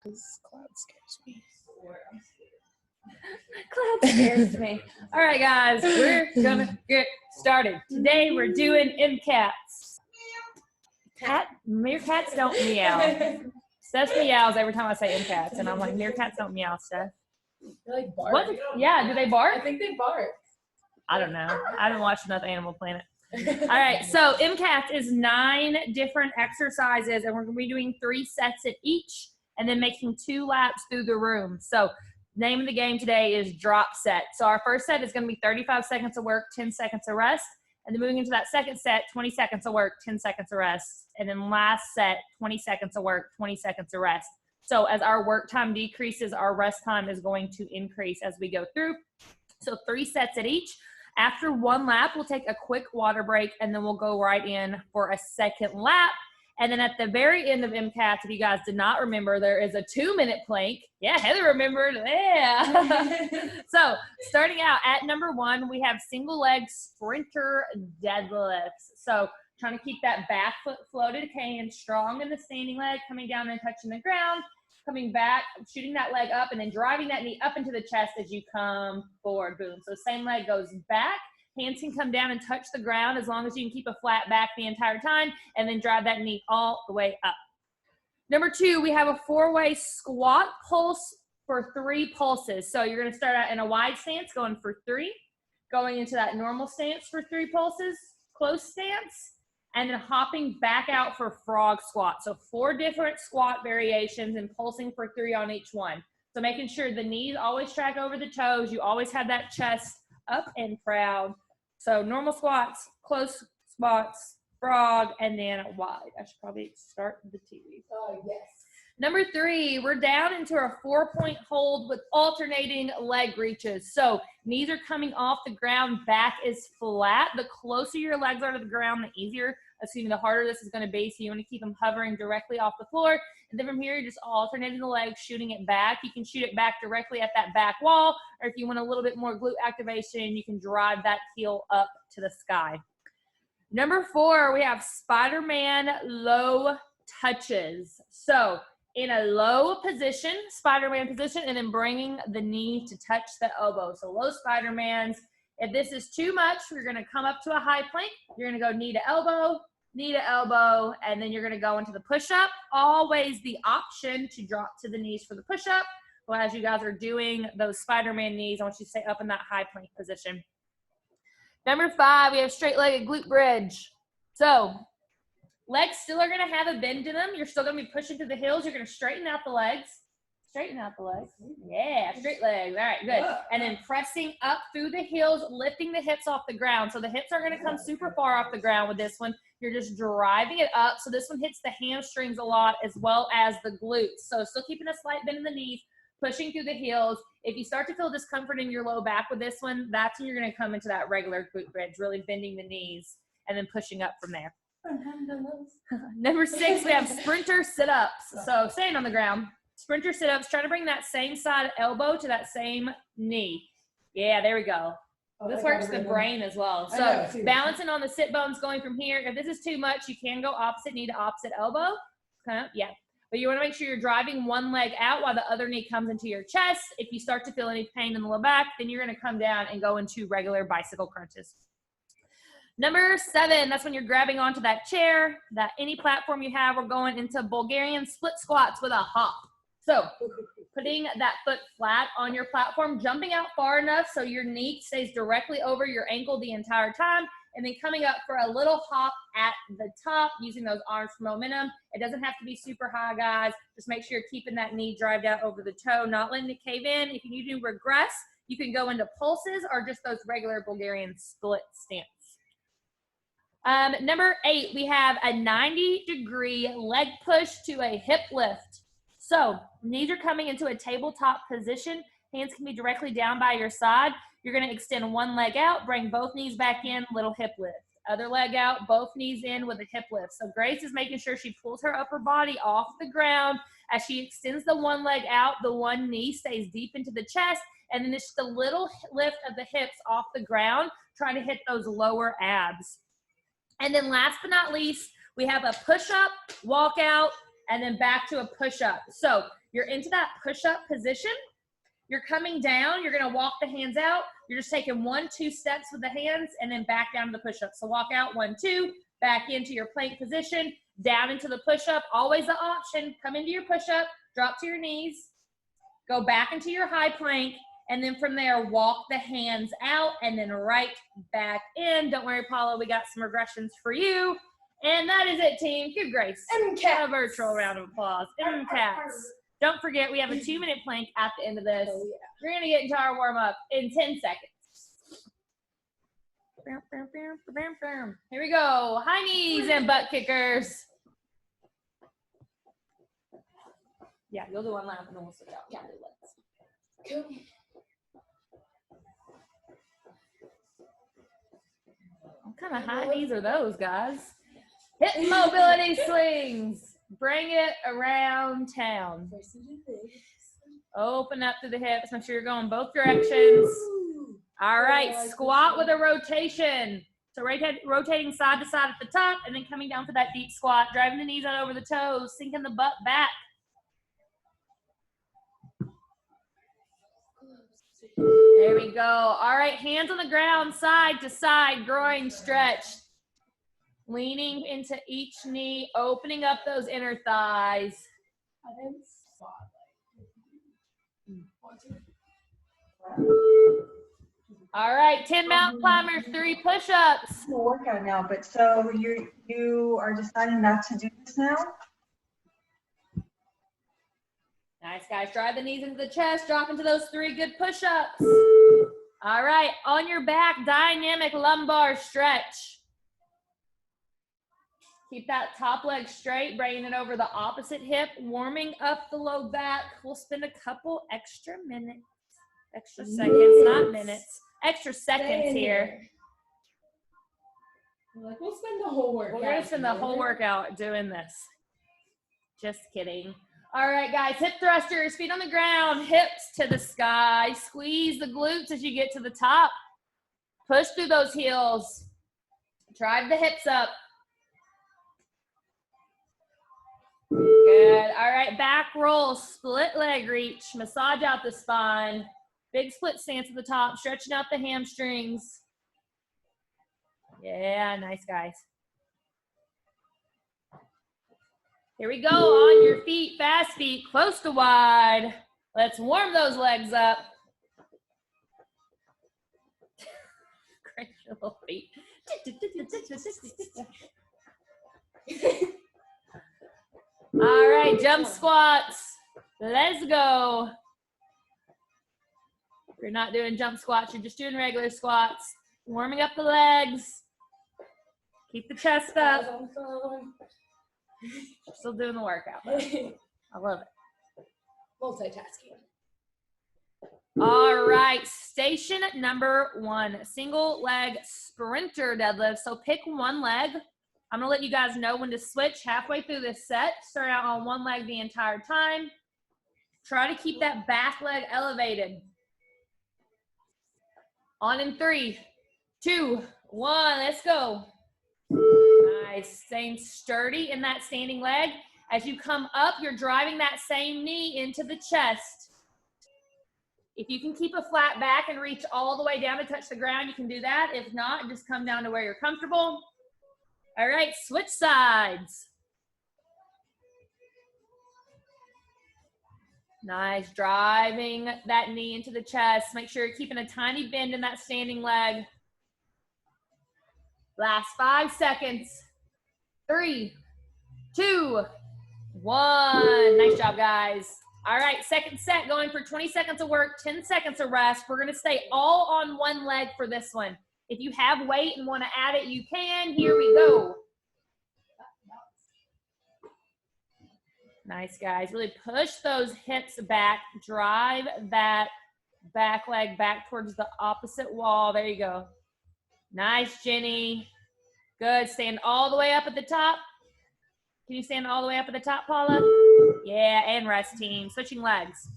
Cloud scares me. Cloud scares me. All right, guys, we're gonna get started. Today we're doing Mkatz. Meerkats don't meow. Steph meows every time I say Mkatz, and I'm like, meerkats don't meow, Steph. They like bark. What? Yeah, do they bark? I think they bark. I don't know. I haven't watched enough Animal Planet. All right, so Mkatz is 9 different exercises, and we're going to be doing 3 sets at each, and then making 2 laps through the room. So name of the game today is drop set. So our first set is going to be 35 seconds of work, 10 seconds of rest. And then moving into that second set, 20 seconds of work, 10 seconds of rest. And then last set, 20 seconds of work, 20 seconds of rest. So as our work time decreases, our rest time is going to increase as we go through. So 3 sets at each. After 1 lap, we'll take a quick water break, and then we'll go right in for a second lap. And then at the very end of Mkatz, if you guys did not remember, there is a 2-minute plank. Yeah, Heather remembered. Yeah. So starting out at number 1, we have single leg sprinter deadlifts. So trying to keep that back foot floated, and strong in the standing leg, coming down and touching the ground, coming back, shooting that leg up, and then driving that knee up into the chest as you come forward. Boom. So same leg goes back. Hands can come down and touch the ground as long as you can keep a flat back the entire time, and then drive that knee all the way up. Number 2, we have a 4-way squat pulse for 3 pulses. So you're going to start out in a wide stance, going for 3, going into that normal stance for 3 pulses, close stance, and then hopping back out for frog squat. So 4 different squat variations and pulsing for 3 on each one. So making sure the knees always track over the toes. You always have that chest up and proud. So normal squats, close squats, frog, and then wide. I should probably start the TV. Oh, yes. Number 3, we're down into a 4-point hold with alternating leg reaches. So knees are coming off the ground, back is flat. The closer your legs are to the ground, the easier, the harder this is going to be. So you want to keep them hovering directly off the floor. And then from here, you're just alternating the legs, shooting it back. You can shoot it back directly at that back wall, or if you want a little bit more glute activation, you can drive that heel up to the sky. Number 4, we have Spider-Man low touches. So in a low position, Spider-Man position, and then bringing the knee to touch the elbow. So low Spider-Mans. If this is too much, you're going to come up to a high plank. You're going to go knee to elbow, and then you're going to go into the push-up. Always the option to drop to the knees for the push-up. Well, as you guys are doing those Spider-Man knees, I want you to stay up in that high plank position. Number 5, we have straight-legged glute bridge. So legs still are going to have a bend in them. You're still going to be pushing through the heels. You're going to straighten out the legs. Straighten out the legs. Yeah, straight legs. All right, good. And then pressing up through the heels, lifting the hips off the ground. So the hips aren't going to come super far off the ground with this one. You're just driving it up. So this one hits the hamstrings a lot as well as the glutes. So still keeping a slight bend in the knees, pushing through the heels. If you start to feel discomfort in your low back with this one, that's when you're going to come into that regular glute bridge, really bending the knees and then pushing up from there. Number 6, we have sprinter sit-ups. So staying on the ground. Sprinter sit-ups, try to bring that same side elbow to that same knee. Yeah, there we go. This works the brain as well. So balancing on the sit bones going from here. If this is too much, you can go opposite knee to opposite elbow. Yeah. But you want to make sure you're driving one leg out while the other knee comes into your chest. If you start to feel any pain in the low back, then you're going to come down and go into regular bicycle crunches. Number 7, that's when you're grabbing onto that chair, that any platform you have. We're going into Bulgarian split squats with a hop. So putting that foot flat on your platform, jumping out far enough so your knee stays directly over your ankle the entire time, and then coming up for a little hop at the top, using those arms for momentum. It doesn't have to be super high, guys. Just make sure you're keeping that knee drive out over the toe, not letting it cave in. If you need to regress, you can go into pulses or just those regular Bulgarian split stance. Number 8, we have a 90-degree leg push to a hip lift. So knees are coming into a tabletop position. Hands can be directly down by your side. You're going to extend one leg out, bring both knees back in, little hip lift. Other leg out, both knees in with a hip lift. So Grace is making sure she pulls her upper body off the ground. As she extends the one leg out, the one knee stays deep into the chest, and then it's just a little lift of the hips off the ground, trying to hit those lower abs. And then last but not least, we have a push-up, walk out, and then back to a push-up. So You're into that push-up position. You're coming down. You're going to walk the hands out. You're just taking 1-2 steps with the hands and then back down to the push-up. So walk out 1-2, back into your plank position, down into the push-up. Always the option. Come into your push-up, drop to your knees, go back into your high plank, and then from there, walk the hands out and then right back in. Don't worry, Paula, we got some regressions for you. And that is it, team. Give Grace a virtual round of applause. Mkatz. Don't forget, we have a 2-minute plank at the end of this. Oh, yeah. We're going to get into our warm-up in 10 seconds. Here we go. High knees and butt kickers. Yeah, you'll do one lap and then we'll switch out. Yeah. Cool. What kind of high knees are those, guys? Hip mobility swings. Bring it around town. Open up to the hips. Make sure you're going both directions. All right, squat with a rotation. So rotating side to side at the top and then coming down for that deep squat. Driving the knees out over the toes, sinking the butt back. There we go. All right, hands on the ground, side to side, groin stretch. Leaning into each knee, opening up those inner thighs. All right, 10 mountain climbers, 3 push-ups. A workout now, but so you are deciding not to do this now? Nice, guys. Drive the knees into the chest. Drop into those 3 good push-ups. All right, on your back, dynamic lumbar stretch. Keep that top leg straight, bringing it over the opposite hip, warming up the low back. We'll spend a couple extra minutes, extra seconds, not minutes, extra seconds here. We're like, we'll spend the whole workout. We're going to spend the whole workout doing this. Just kidding. All right, guys, hip thrusters, feet on the ground, hips to the sky. Squeeze the glutes as you get to the top. Push through those heels. Drive the hips up. Good. All right, back roll, split leg reach, massage out the spine. Big split stance at the top, stretching out the hamstrings. Yeah, nice, guys. Here we go, on your feet, fast feet, close to wide. Let's warm those legs up. Great little feet. All right, jump squats. Let's go. If you're not doing jump squats, you're just doing regular squats. Warming up the legs. Keep the chest up. Still doing the workout. I love it. Multitasking. All right, station number 1, single leg sprinter deadlift. So pick one leg. I'm gonna let you guys know when to switch halfway through this set. Start out on one leg the entire time. Try to keep that back leg elevated. On in 3, 2, 1, let's go. Nice, staying sturdy in that standing leg. As you come up, you're driving that same knee into the chest. If you can keep a flat back and reach all the way down to touch the ground, you can do that. If not, just come down to where you're comfortable. All right, switch sides. Nice, driving that knee into the chest. Make sure you're keeping a tiny bend in that standing leg. Last 5 seconds. 3, 2, 1. Nice job, guys. All right, second set, going for 20 seconds of work, 10 seconds of rest. We're gonna stay all on one leg for this one. If you have weight and wanna add it, you can. Here we go. Nice, guys. Really push those hips back. Drive that back leg back towards the opposite wall. There you go. Nice, Jenny. Good. Stand all the way up at the top. Can you stand all the way up at the top, Paula? Yeah, and rest, team. Switching legs.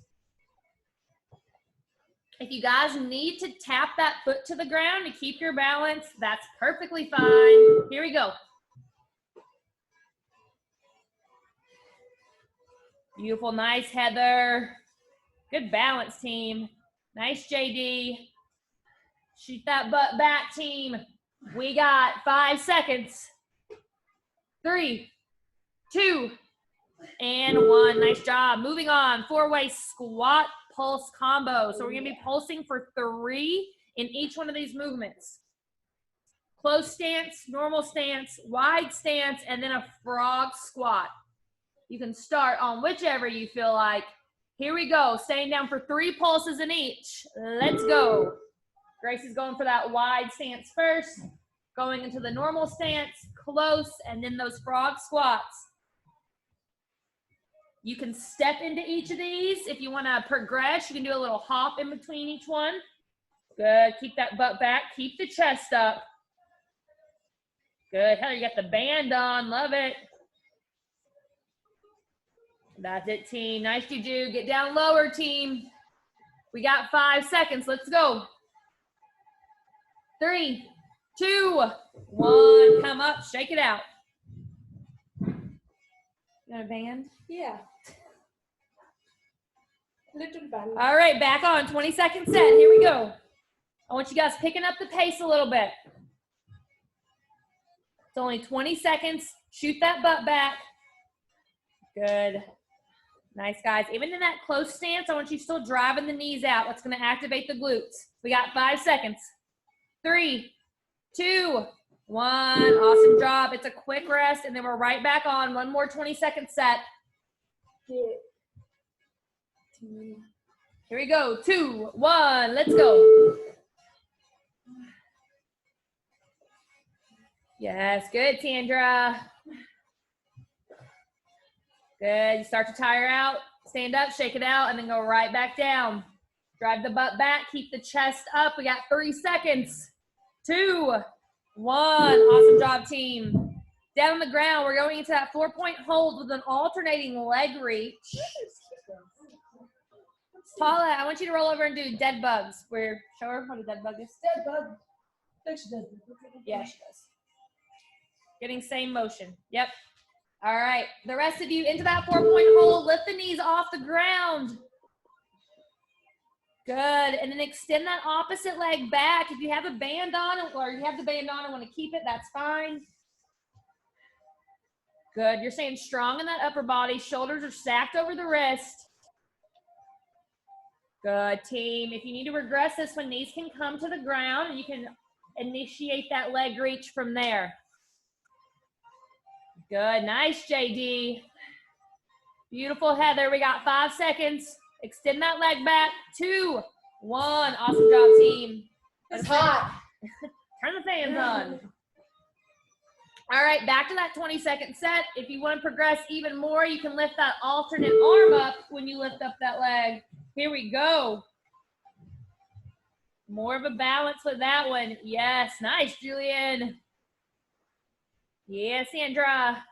If you guys need to tap that foot to the ground to keep your balance, that's perfectly fine. Here we go. Beautiful. Nice, Heather. Good balance, team. Nice, JD. Shoot that butt back, team. We got 5 seconds. 3, 2, and 1. Nice job. Moving on. 4-way squat pulse combo. So we're going to be pulsing for 3 in each one of these movements. Close stance, normal stance, wide stance, and then a frog squat. You can start on whichever you feel like. Here we go. Staying down for 3 pulses in each. Let's go. Grace is going for that wide stance first. Going into the normal stance, close, and then those frog squats. You can step into each of these. If you want to progress, you can do a little hop in between each one. Good. Keep that butt back. Keep the chest up. Good. Heather, you got the band on. Love it. That's it, team. Nice, Juju. Get down lower, team. We got 5 seconds. Let's go. 3, 2, 1. Come up. Shake it out. You got a band? Yeah. Little band. All right, back on. 20-second set. Here we go. I want you guys picking up the pace a little bit. It's only 20 seconds. Shoot that butt back. Good. Nice, guys. Even in that close stance, I want you still driving the knees out. That's going to activate the glutes. We got 5 seconds. 3, 2, 1. Awesome job. It's a quick rest, and then we're right back on. One more 20-second set. Here we go. 2, 1. Let's go. Yes, good, Tandra. Good. You start to tire out. Stand up, shake it out, and then go right back down. Drive the butt back. Keep the chest up. We got 3 seconds. 2, 1. Awesome job, team. Down on the ground, we're going into that 4-point hold with an alternating leg reach. Paula, I want you to roll over and do dead bugs. Show her what a dead bug is. Dead bug. I think she does. Yeah, she does. Getting same motion. Yep. All right. The rest of you into that 4-point hold. Lift the knees off the ground. Good. And then extend that opposite leg back. If you have a band on or you have the band on and want to keep it, that's fine. Good. You're staying strong in that upper body. Shoulders are stacked over the wrist. Good, team. If you need to regress this one, knees can come to the ground and you can initiate that leg reach from there. Good. Nice, JD. Beautiful, Heather. We got 5 seconds. Extend that leg back. 2, 1. Awesome job, team. It's hot. Turn the fans on. All right, back to that 20-second set. If you want to progress even more, you can lift that alternate arm up when you lift up that leg. Here we go. More of a balance with that one. Yes, nice, Julian. Yes, Sandra.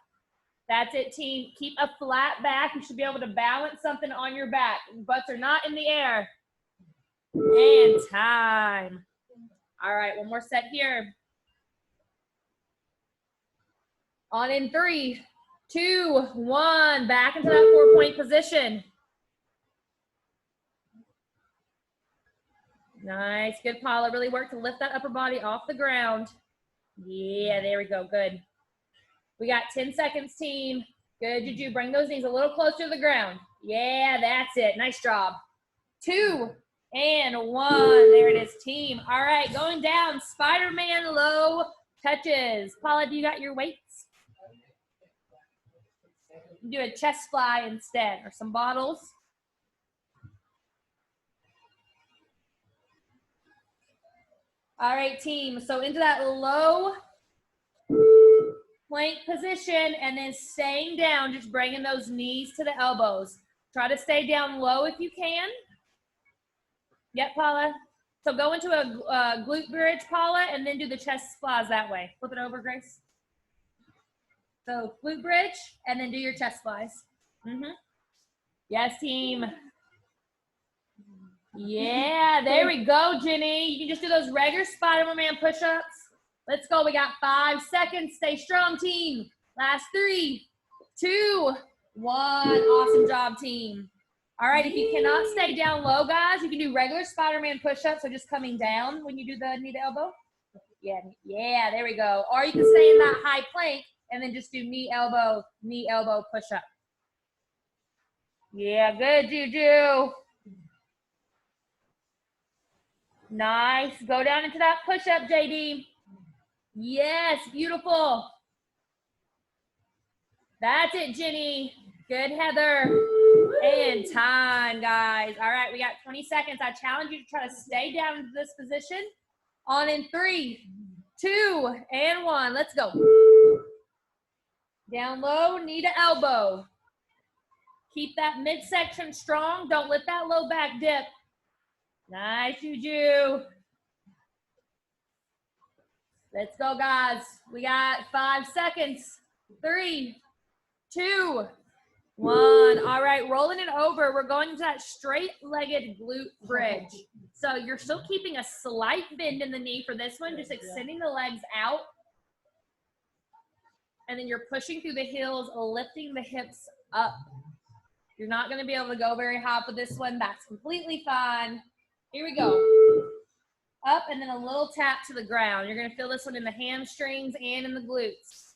That's it, team. Keep a flat back. You should be able to balance something on your back. Butts are not in the air. And time. All right, one more set here. On in 3, 2, 1. Back into that 4-point position. Nice. Good, Paula. Really work to lift that upper body off the ground. Yeah, there we go. Good. We got 10 seconds, team. Good, Juju. Bring those knees a little closer to the ground. Yeah, that's it. Nice job. 2 and 1. There it is, team. All right, going down. Spider-Man low touches. Paula, do you got your weights? Do a chest fly instead, or some bottles. All right, team. So into that low plank position and then staying down, just bringing those knees to the elbows. Try to stay down low if you can. Yep, Paula. So go into a glute bridge, Paula, and then do the chest flies that way. Flip it over, Grace. So glute bridge, and then do your chest flies. Yes, team. Yeah, there we go, Jenny. You can just do those regular Spider-Man push-ups. Let's go. We got 5 seconds. Stay strong, team. Last 3, 2, 1. Awesome job, team. All right, if you cannot stay down low, guys, you can do regular Spider-Man push-ups, so just coming down when you do the knee to elbow. Yeah, there we go. Or you can stay in that high plank and then just do knee, elbow, push-up. Yeah, good, Juju. Nice. Go down into that push-up, JD. Yes, beautiful. That's it, Jenny. Good, Heather. And time, guys. All right, we got 20 seconds. I challenge you to try to stay down into this position. On in 3, 2, and 1. Let's go. Down low, knee to elbow. Keep that midsection strong. Don't let that low back dip. Nice, Juju. Let's go, guys. We got 5 seconds. 3, 2, 1. All right, rolling it over. We're going to that straight-legged glute bridge. So you're still keeping a slight bend in the knee for this one, just extending the legs out. And then you're pushing through the heels, lifting the hips up. You're not going to be able to go very high for this one. That's completely fine. Here we go. Up and then a little tap to the ground. You're going to feel this one in the hamstrings and in the glutes.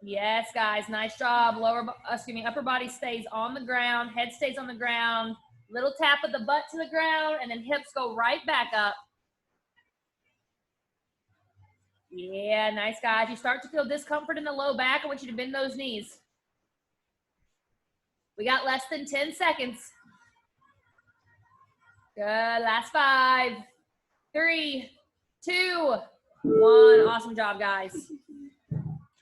Yes, guys, nice job. Upper body stays on the ground, head stays on the ground. Little tap of the butt to the ground, and then hips go right back up. Yeah, nice, guys. You start to feel discomfort in the low back. I want you to bend those knees. We got less than 10 seconds. Good, last 5, 3, 2, 1. Awesome job, guys.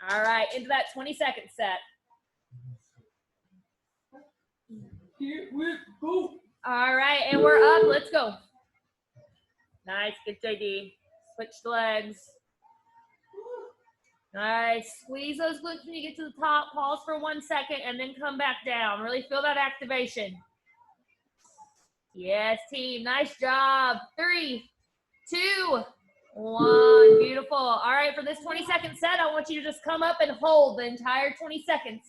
All right, into that 20-second set. Here we go. All right, and we're up. Let's go. Nice, good JD. Switch the legs. Nice. Squeeze those glutes when you get to the top. Pause for 1 second and then come back down. Really feel that activation. Yes, team. Nice job. 3, 2, 1. Beautiful. All right, for this 20-second set, I want you to just come up and hold the entire 20 seconds.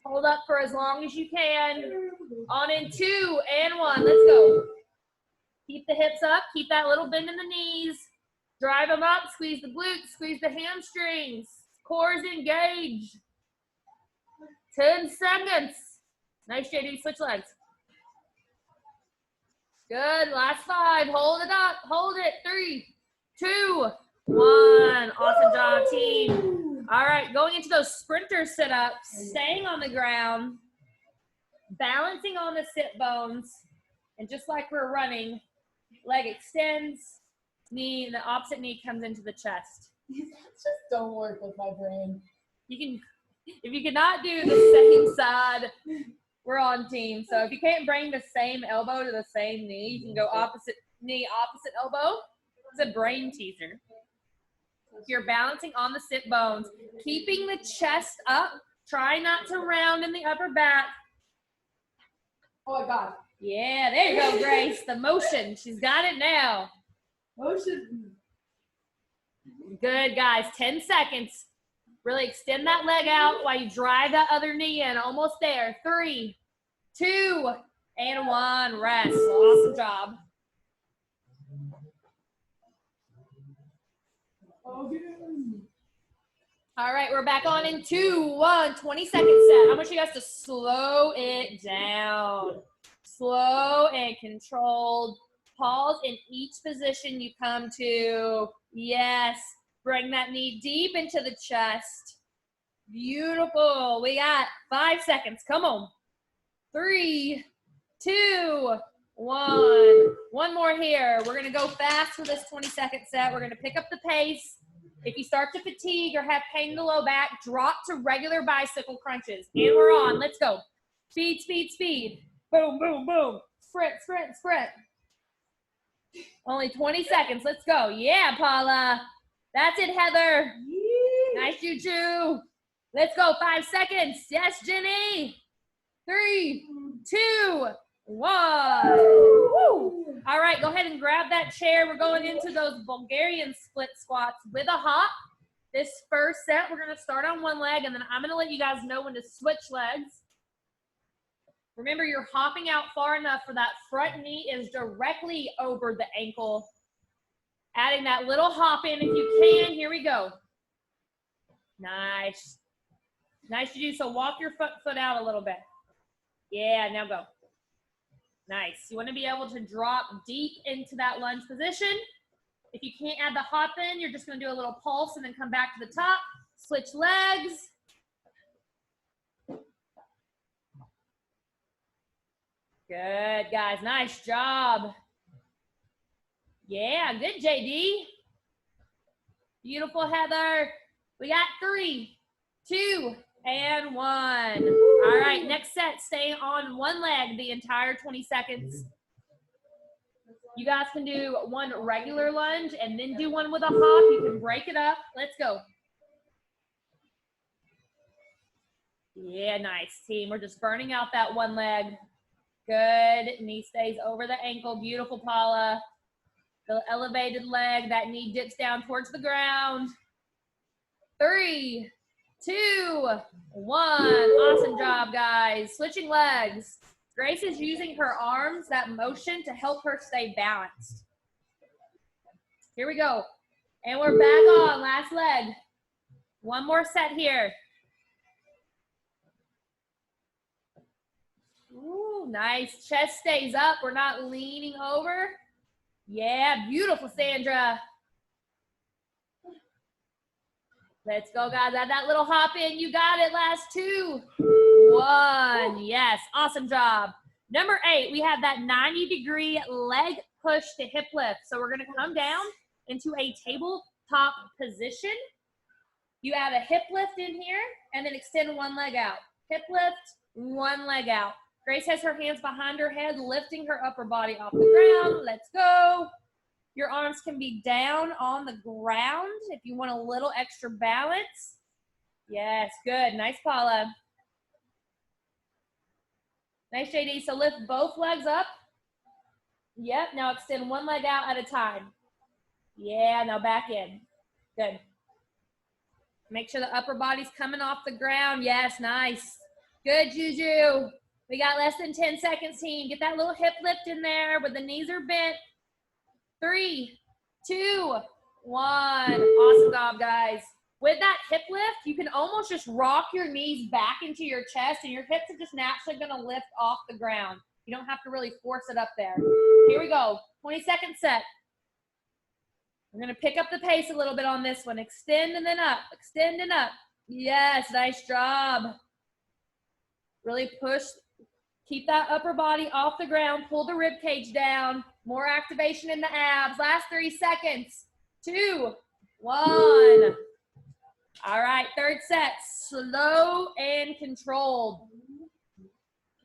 Hold up for as long as you can. On in 2 and 1. Let's go. Keep the hips up. Keep that little bend in the knees. Drive them up. Squeeze the glutes. Squeeze the hamstrings. Core is engaged. 10 seconds. Nice, JD. Switch legs. Good. Last 5. Hold it up. Hold it. 3, 2, 1. Awesome job, team. All right. Going into those sprinter sit-ups. Staying on the ground. Balancing on the sit bones. And just like we're running, leg extends. Knee, and the opposite knee comes into the chest. These just don't work with my brain. You can, if you cannot do the same side, we're on team. So if you can't bring the same elbow to the same knee, you can go opposite knee, opposite elbow. It's a brain teaser. You're balancing on the sit bones, keeping the chest up. Try not to round in the upper back. Oh my God. Yeah, there you go, Grace. The motion. She's got it now. Motion. Good, guys. 10 seconds. Really extend that leg out while you drive that other knee in. Almost there. 3, 2, and 1. Rest. Awesome job. All right, we're back on in 2, 1. 20-second set. I want you guys to slow it down. Slow and controlled. Pause in each position you come to. Yes. Bring that knee deep into the chest. Beautiful. We got 5 seconds. Come on. 3, 2, 1. One more here. We're going to go fast for this 20-second set. We're going to pick up the pace. If you start to fatigue or have pain in the low back, drop to regular bicycle crunches. And we're on. Let's go. Speed, speed, speed. Boom, boom, boom. Sprint, sprint, sprint. Only 20 seconds. Let's go. Yeah, Paula. That's it, Heather. Nice, Juju. Let's go. 5 seconds. Yes, Jenny. 3, 2, 1. Woo. All right, go ahead and grab that chair. We're going into those Bulgarian split squats with a hop. This first set, we're gonna start on one leg, and then I'm gonna let you guys know when to switch legs. Remember, you're hopping out far enough for that front knee is directly over the ankle. Adding that little hop in if you can. Here we go. Nice. Nice to do. So walk your foot out a little bit. Yeah, now go. Nice. You want to be able to drop deep into that lunge position. If you can't add the hop in, you're just going to do a little pulse and then come back to the top. Switch legs. Good, guys. Nice job. Yeah, good, JD. Beautiful, Heather. We got 3, 2, and 1. All right, next set, stay on one leg the entire 20 seconds. You guys can do one regular lunge and then do one with a hop. You can break it up. Let's go. Yeah, nice, team. We're just burning out that one leg. Good. Knee stays over the ankle. Beautiful, Paula. The elevated leg. That knee dips down towards the ground. 3, 2, 1. Awesome job, guys. Switching legs. Grace is using her arms, that motion, to help her stay balanced. Here we go. And we're back on. Last leg. One more set here. Ooh, nice. Chest stays up. We're not leaning over. Yeah, beautiful, Sandra. Let's go, guys. Add that little hop in. You got it. Last 2, 1. Yes, awesome job. Number 8, we have that 90-degree leg push to hip lift. So we're going to come down into a tabletop position. You add a hip lift in here and then extend one leg out. Hip lift, one leg out. Grace has her hands behind her head, lifting her upper body off the ground. Let's go. Your arms can be down on the ground if you want a little extra balance. Yes, good. Nice, Paula. Nice, JD. So lift both legs up. Yep, now extend one leg out at a time. Yeah, now back in. Good. Make sure the upper body's coming off the ground. Yes, nice. Good, Juju. We got less than 10 seconds, team. Get that little hip lift in there where the knees are bent. 3, 2, 1. Awesome job, guys. With that hip lift, you can almost just rock your knees back into your chest and your hips are just naturally going to lift off the ground. You don't have to really force it up there. Here we go. 20-second set. We're going to pick up the pace a little bit on this one. Extend and then up. Extend and up. Yes, nice job. Really push. Keep that upper body off the ground. Pull the rib cage down. More activation in the abs. Last 3 seconds. 2, 1. All right, third set. Slow and controlled.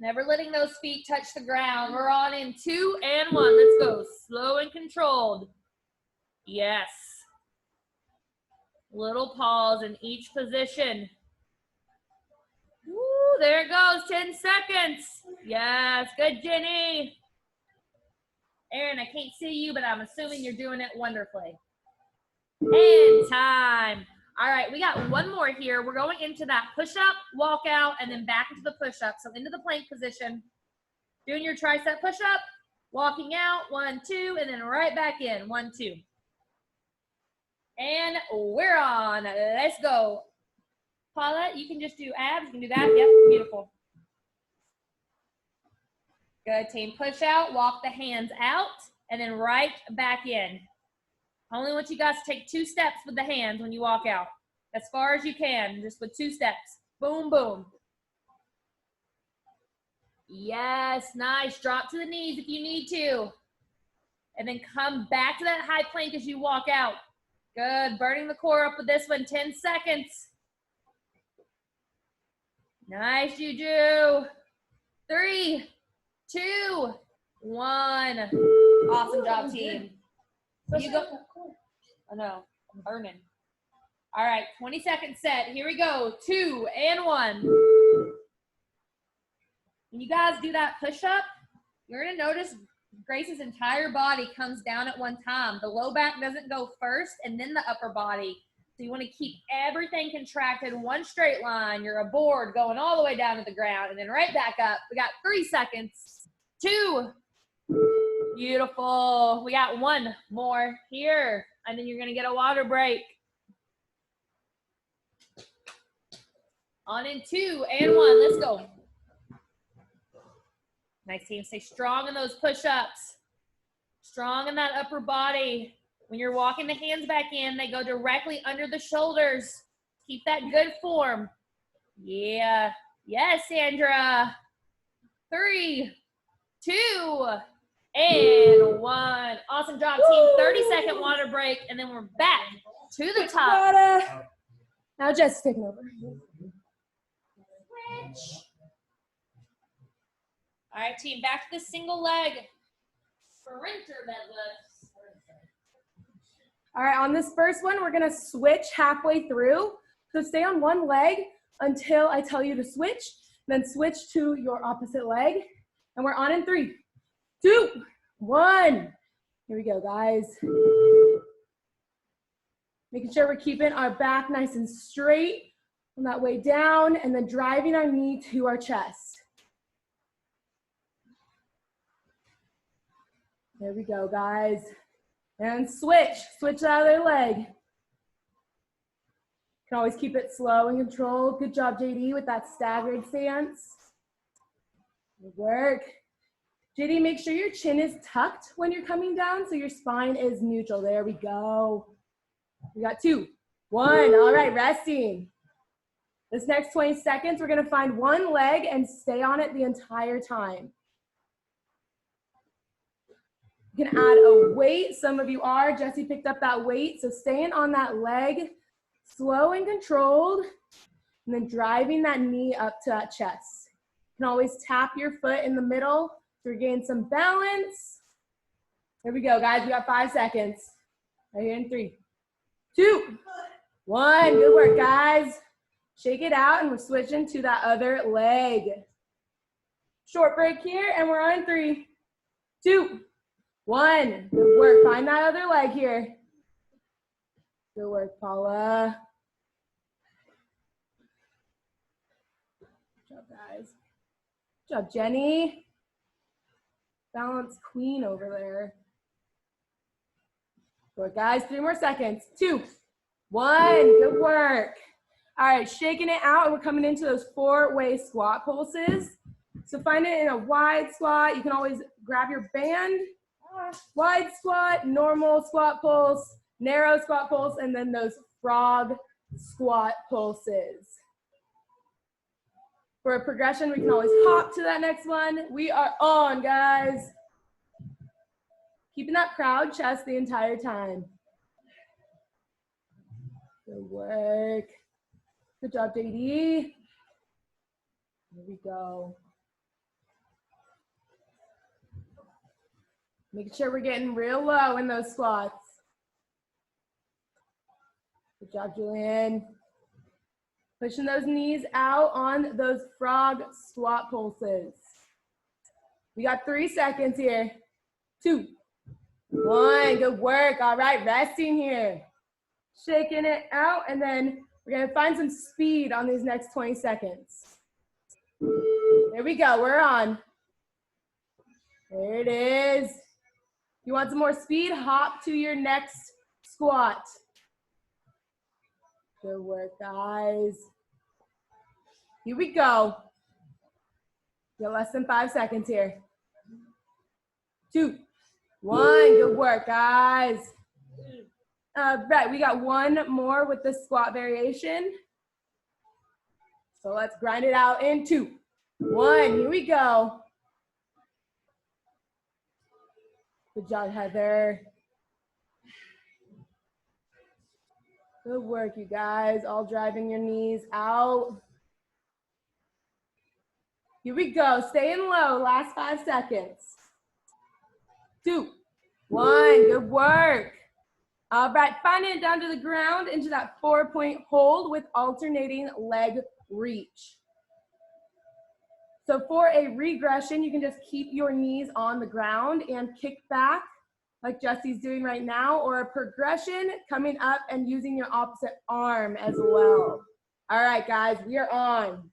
Never letting those feet touch the ground. We're on in 2 and 1. Let's go. Slow and controlled. Yes. Little pause in each position. Woo, there it goes. 10 seconds. Yes, good, Jenny. Erin, I can't see you, but I'm assuming you're doing it wonderfully. And time. All right, we got one more here. We're going into that push-up, walk out, and then back into the push-up. So into the plank position. Doing your tricep push-up, walking out, 1, 2, and then right back in, 1, 2. And we're on. Let's go. Paula, you can just do abs. You can do that. Yep, beautiful. Good, team. Push out, walk the hands out, and then right back in. I only want you guys to take 2 steps with the hands when you walk out. As far as you can, just with 2 steps. Boom, boom. Yes, nice. Drop to the knees if you need to. And then come back to that high plank as you walk out. Good. Burning the core up with this one. 10 seconds. Nice, Juju. 3, 2, 1. Awesome job, team. You go. Oh, no. I'm burning. All right. 20-second set. Here we go. 2 and 1. When you guys do that push-up, you're going to notice Grace's entire body comes down at one time. The low back doesn't go first and then the upper body. So you want to keep everything contracted, one straight line. You're a board going all the way down to the ground and then right back up. We got 3 seconds. 2. Beautiful. We got 1 more here. And then you're going to get a water break. On in 2 and 1. Let's go. Nice team. Stay strong in those push-ups. Strong in that upper body. When you're walking the hands back in, they go directly under the shoulders. Keep that good form. Yeah. Yes, Sandra. 3, 2, and 1. Awesome job, team. 30-second water break, and then we're back to the top. Now Jess taking over. Switch. All right, team, back to the single leg sprinter deadlifts. All right, on this first one, we're gonna switch halfway through. So stay on one leg until I tell you to switch, then switch to your opposite leg. And we're on in 3, 2, 1. Here we go, guys. Making sure we're keeping our back nice and straight on that way down, and then driving our knee to our chest. There we go, guys. And switch the other leg. You can always keep it slow and controlled. Good job, JD, with that staggered stance. Good work. JD, make sure your chin is tucked when you're coming down so your spine is neutral. There we go. We got 2, 1. All right, resting. This next 20 seconds, we're gonna find one leg and stay on it the entire time. You can add a weight. Some of you are. Jessie picked up that weight. So staying on that leg, slow and controlled, and then driving that knee up to that chest. You can always tap your foot in the middle to regain some balance. There we go, guys. We got 5 seconds. Right here in 3, 2, 1. Good work, guys. Shake it out, and we're switching to that other leg. Short break here, and we're on 3, 2, 1. Good work. Find that other leg here. Good work, Paula. Good job, guys. Good job, Jenny. Balance queen over there. Good work, guys. 3 more seconds. 2, 1. Good work. All right, shaking it out, and we're coming into those 4-way squat pulses. So find it in a wide squat. You can always grab your band. Wide squat, normal squat pulse, narrow squat pulse, and then those frog squat pulses. For a progression, we can always hop to that next one. We are on, guys. Keeping that proud chest the entire time. Good work. Good job, JD. Here we go. Making sure we're getting real low in those squats. Good job, Julian. Pushing those knees out on those frog squat pulses. We got 3 seconds here. 2, 1. Good work. All right, resting here. Shaking it out, and then we're going to find some speed on these next 20 seconds. There we go. We're on. There it is. You want some more speed? Hop to your next squat. Good work, guys. Here we go. You got less than 5 seconds here. 2, 1. Good work, guys. Right, we got 1 more with the squat variation. So let's grind it out in 2, 1. Here we go. Good job, Heather. Good work, you guys. All driving your knees out. Here we go. Staying low. Last 5 seconds. 2, 1. Good work. All right. Finding it down to the ground into that 4-point hold with alternating leg reach. So for a regression, you can just keep your knees on the ground and kick back like Jesse's doing right now, or a progression coming up and using your opposite arm as well. All right, guys, we are on.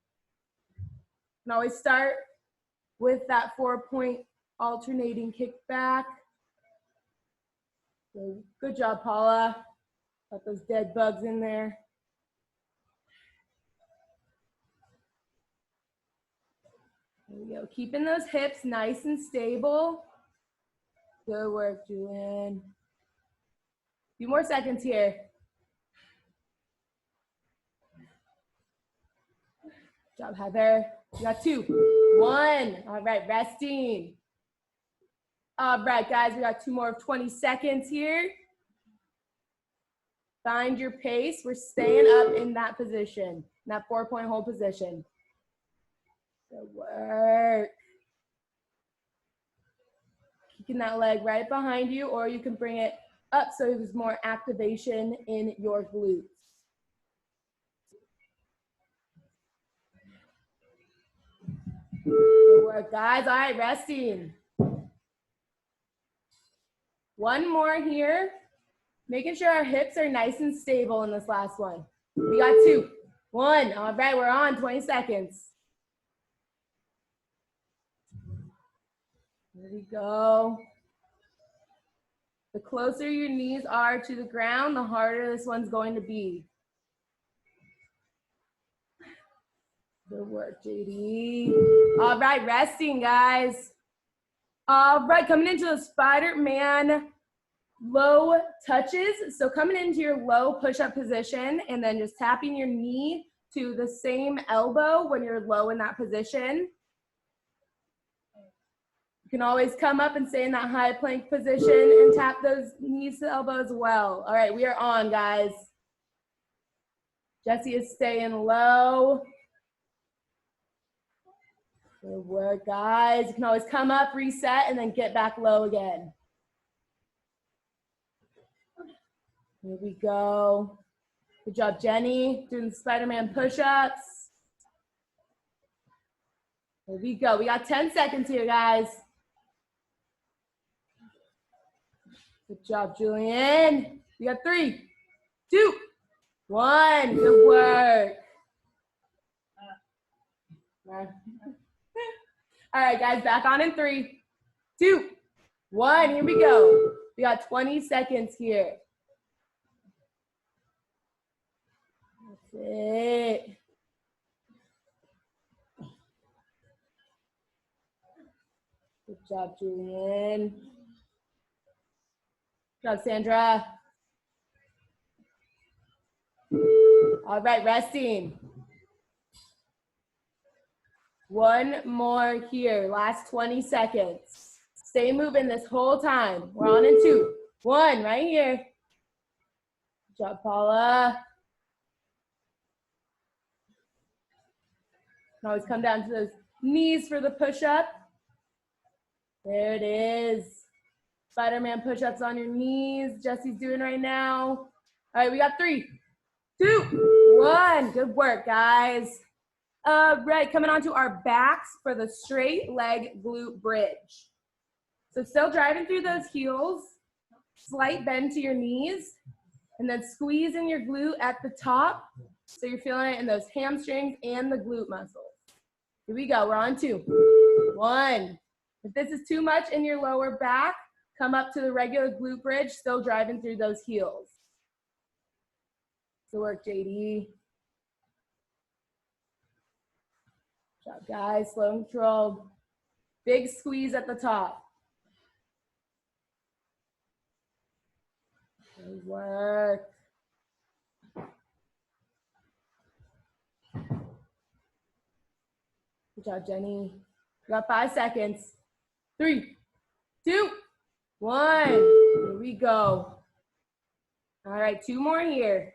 You can always start with that 4-point alternating kickback. So good job, Paula. Got those dead bugs in there. There we go. Keeping those hips nice and stable. Good work, Julian. A few more seconds here. Good job, Heather. You got 2, 1. All right, resting. All right, guys, we got 2 more of 20 seconds here. Find your pace. We're staying up in that position, in that 4-point hold position. Good work. Keeping that leg right behind you, or you can bring it up so there's more activation in your glutes. Good work, guys. All right, resting. 1 more here. Making sure our hips are nice and stable in this last one. We got 2, 1. All right, we're on 20 seconds. There we go. The closer your knees are to the ground, the harder this one's going to be. Good work, JD. All right, resting, guys. All right, coming into the Spider-Man low touches. So coming into your low push-up position and then just tapping your knee to the same elbow when you're low in that position. You can always come up and stay in that high plank position and tap those knees to the elbow as well. All right, we are on, guys. Jesse is staying low. Good work, guys. You can always come up, reset, and then get back low again. Here we go. Good job, Jenny, doing the Spider-Man push-ups. Here we go. We got 10 seconds here, guys. Good job, Julian. We got 3, 2, 1. Good work. All right, guys, back on in 3, 2, 1. Here we go. We got 20 seconds here. That's it. Good job, Julian. Good job, Sandra. All right, resting. 1 more here, last 20 seconds. Stay moving this whole time. We're on in 2, 1, right here. Good job, Paula. You can always come down to those knees for the push-up. There it is. Spider-Man push-ups on your knees. Jesse's doing right now. All right, we got 3, 2, 1. Good work, guys. Right, coming onto our backs for the straight leg glute bridge. So still driving through those heels, slight bend to your knees, and then squeezing your glute at the top. So you're feeling it in those hamstrings and the glute muscles. Here we go, we're on 2, 1. If this is too much in your lower back, come up to the regular glute bridge, still driving through those heels. Good work, JD. Good job, guys, slow and controlled. Big squeeze at the top. Good work. Good job, Jenny. You got 5 seconds. 3, 2, 1. Here we go. All right, 2 more here.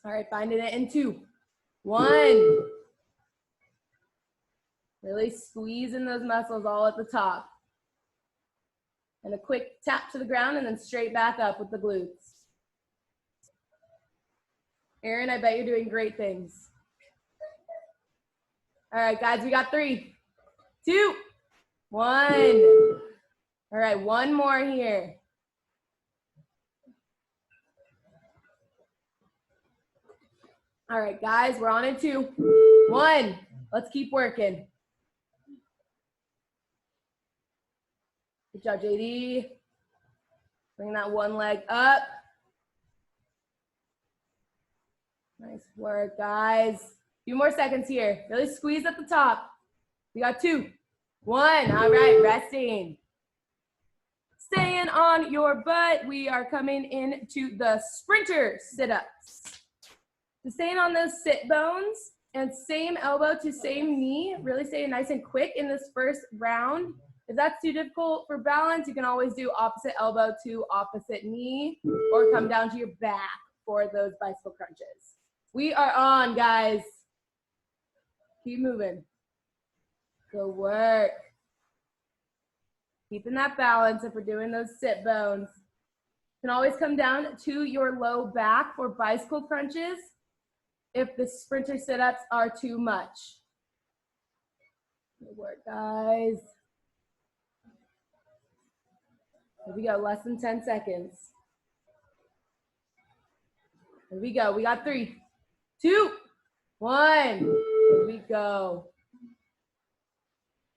All right, finding it in 2, 1. Really squeezing those muscles all at the top. And a quick tap to the ground and then straight back up with the glutes. Erin, I bet you're doing great things. All right, guys, we got 3, 2, 1. All right, one more here. All right, guys, we're on in 2. 1. Let's keep working. Good job, JD. Bring that one leg up. Nice work, guys. A few more seconds here. Really squeeze at the top. We got 2. 1. All right, resting. Staying on your butt. We are coming into the sprinter sit-ups. So staying on those sit bones and same elbow to same knee. Really staying nice and quick in this first round. If that's too difficult for balance, you can always do opposite elbow to opposite knee or come down to your back for those bicycle crunches. We are on, guys. Keep moving. Good work. Keeping that balance if we're doing those sit bones. You can always come down to your low back for bicycle crunches if the sprinter sit-ups are too much. Good work, guys. Here we go, less than 10 seconds. Here we go, we got 3, 2, 1. Here we go.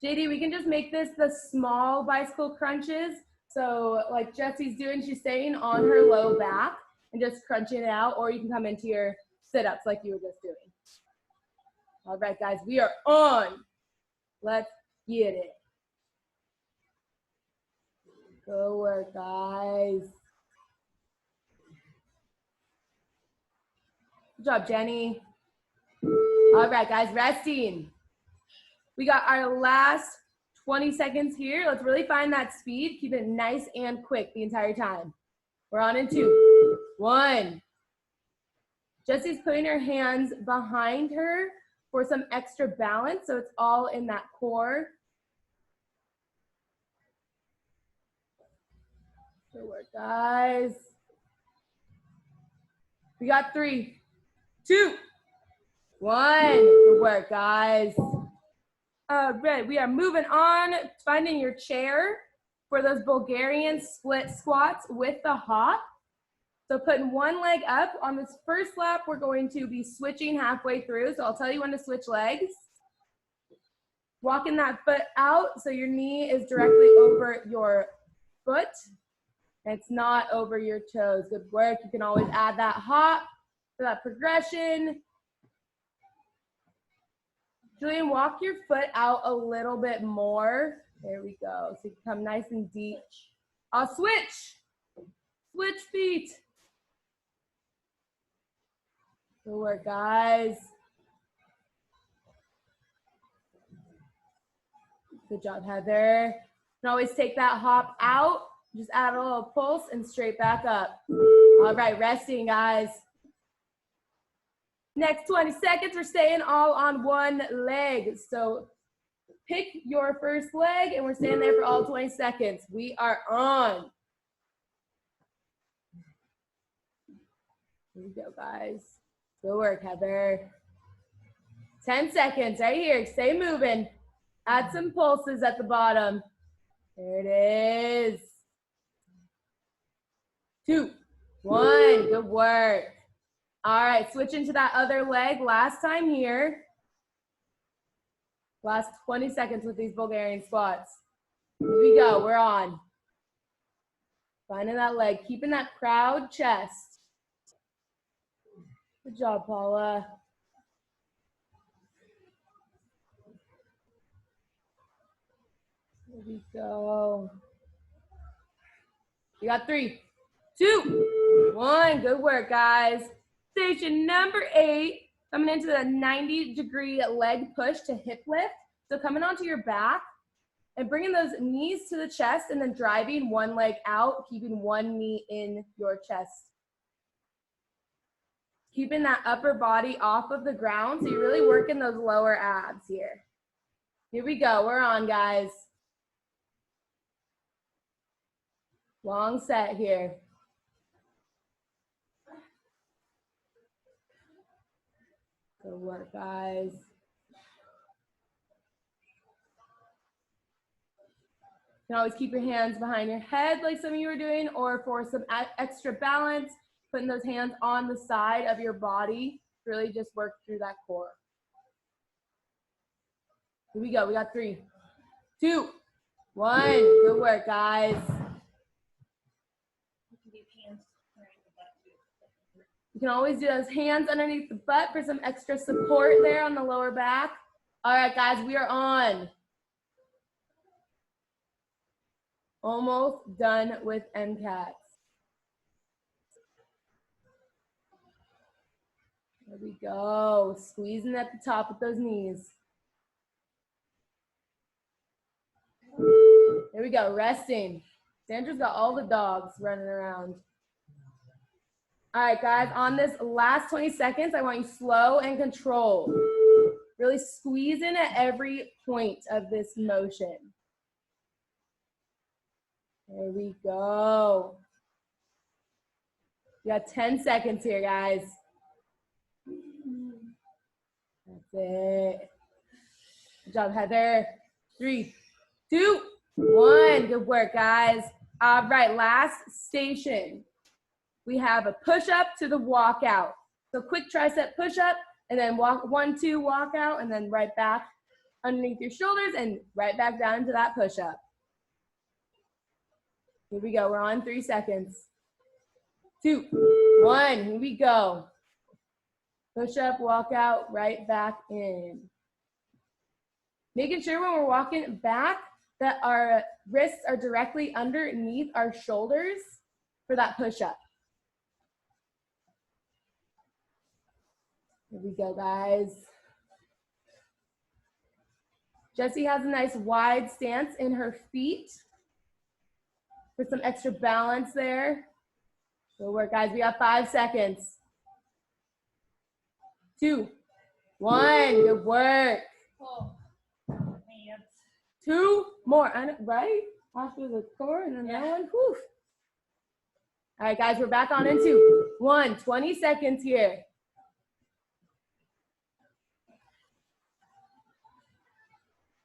JD, we can just make this the small bicycle crunches. So like Jesse's doing, she's staying on her low back and just crunching it out, or you can come into your sit-ups like you were just doing. All right, guys, we are on. Let's get it. Good work, guys. Good job, Jenny. All right, guys, resting. We got our last 20 seconds here. Let's really find that speed. Keep it nice and quick the entire time. We're on in 2, 1. Jessie's putting her hands behind her for some extra balance, so it's all in that core. Good work, guys. We got 3, 2, 1. Good work, guys. All right, we are moving on, finding your chair for those Bulgarian split squats with the hop. So putting one leg up. On this first lap, we're going to be switching halfway through. So I'll tell you when to switch legs. Walking that foot out so your knee is directly over your foot. And it's not over your toes. Good work. You can always add that hop for that progression. Julian, walk your foot out a little bit more. There we go. So you can come nice and deep. I'll switch. Switch feet. Good work, guys. Good job, Heather. You can always take that hop out. Just add a little pulse and straight back up. All right, resting, guys. Next 20 seconds, we're staying all on one leg. So pick your first leg and we're staying there for all 20 seconds. We are on. Here we go, guys. Good work, Heather. 10 seconds right here. Stay moving. Add some pulses at the bottom. There it is. 2, 1. Good work. All right, switching to that other leg. Last time here. Last 20 seconds with these Bulgarian squats. Here we go. We're on. Finding that leg. Keeping that proud chest. Good job, Paula. Here we go. You got 3, 2, 1. Good work, guys. Station number 8, coming into the 90-degree leg push to hip lift. So coming onto your back and bringing those knees to the chest and then driving one leg out, keeping one knee in your chest. Keeping that upper body off of the ground, so you're really working those lower abs here. Here we go, we're on, guys. Long set here. Good work, guys. You can always keep your hands behind your head like some of you are doing, or for some extra balance, putting those hands on the side of your body, really just work through that core. Here we go, we got 3, 2, 1. Good work, guys. You can always do those hands underneath the butt for some extra support there on the lower back. All right, guys, we are on. Almost done with Mkatz. There we go. Squeezing at the top with those knees. There we go, resting. Sandra's got all the dogs running around. All right, guys, on this last 20 seconds, I want you slow and controlled. Really squeeze in at every point of this motion. There we go. You got 10 seconds here, guys. That's it. Good job, Heather. 3, 2, 1. Good work, guys. All right, last station. We have a push-up to the walkout. So quick tricep push-up, and then walk 1, 2, walk out, and then right back underneath your shoulders and right back down into that push-up. Here we go, we're on 3 seconds. 2, 1, here we go. Push up, walk out, right back in. Making sure when we're walking back that our wrists are directly underneath our shoulders for that push up. Here we go, guys. Jessie has a nice wide stance in her feet for some extra balance there. Good work, guys. We got 5 seconds. 2, 1. Good work. Oh, 2 more. Right? After the core and then that one. Whew. All right, guys. We're back on in 2, 1. 20 seconds here.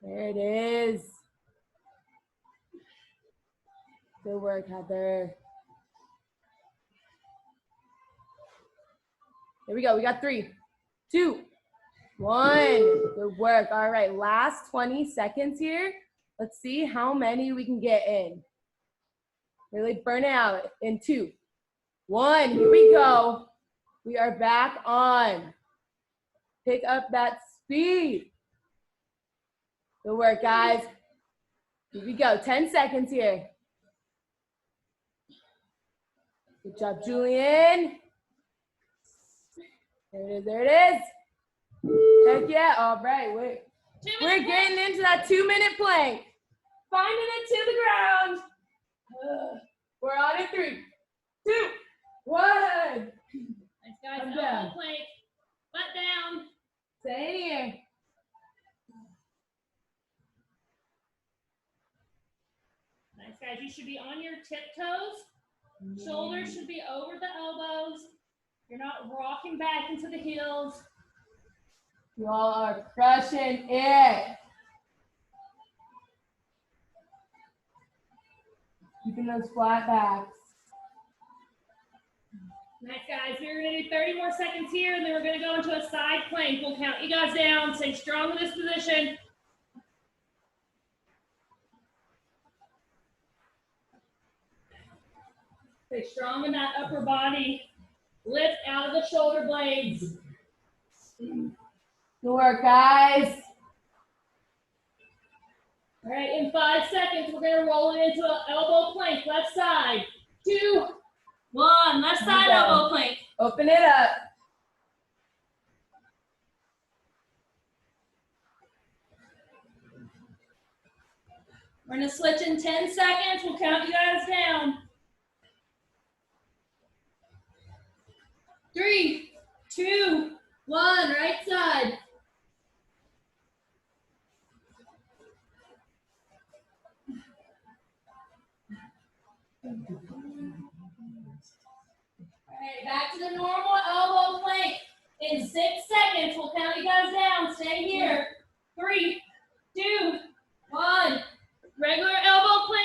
There it is. Good work, Heather. Here we go. We got 3, 2, 1. Good work. All right, last 20 seconds here. Let's see how many we can get in. Really burn it out in 2, 1. Here we go. We are back on. Pick up that speed. Good work, guys. Here we go. 10 seconds here. Good job, Julian. There it is. There it is. Heck yeah. All right. Wait. We're getting into that 2-minute plank. Finding it to the ground. We're on in 3, 2, 1. Nice, guys. I'm Elbow down. plank. Butt down. Stay here. Nice, guys. You should be on your tiptoes. Shoulders should be over the elbows. You're not rocking back into the heels. You all are crushing it. Keeping those flat backs. Nice, guys. We're going to do 30 more seconds here, and then we're going to go into a side plank. We'll count you guys down. Stay strong in this position. Stay strong in that upper body. Lift out of the shoulder blades. Good work, guys. All right, in 5 seconds, we're going to roll it into an elbow plank. Left side. 2, 1. Left side elbow plank. Open it up. We're going to switch in 10 seconds. We'll count you guys down. 3, 2, 1. Right side. All right, back to the normal elbow plank. In 6 seconds, we'll count you guys down. Stay here. 3, 2, 1. Regular elbow plank.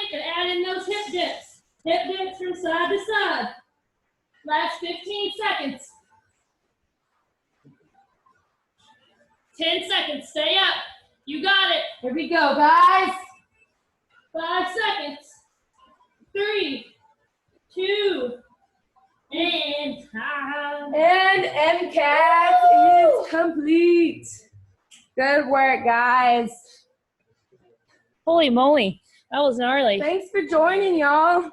You got it. Here we go, guys. 5 seconds. 3, 2, and time. And Mkatz is complete. Good work, guys. Holy moly. That was gnarly. Thanks for joining, y'all.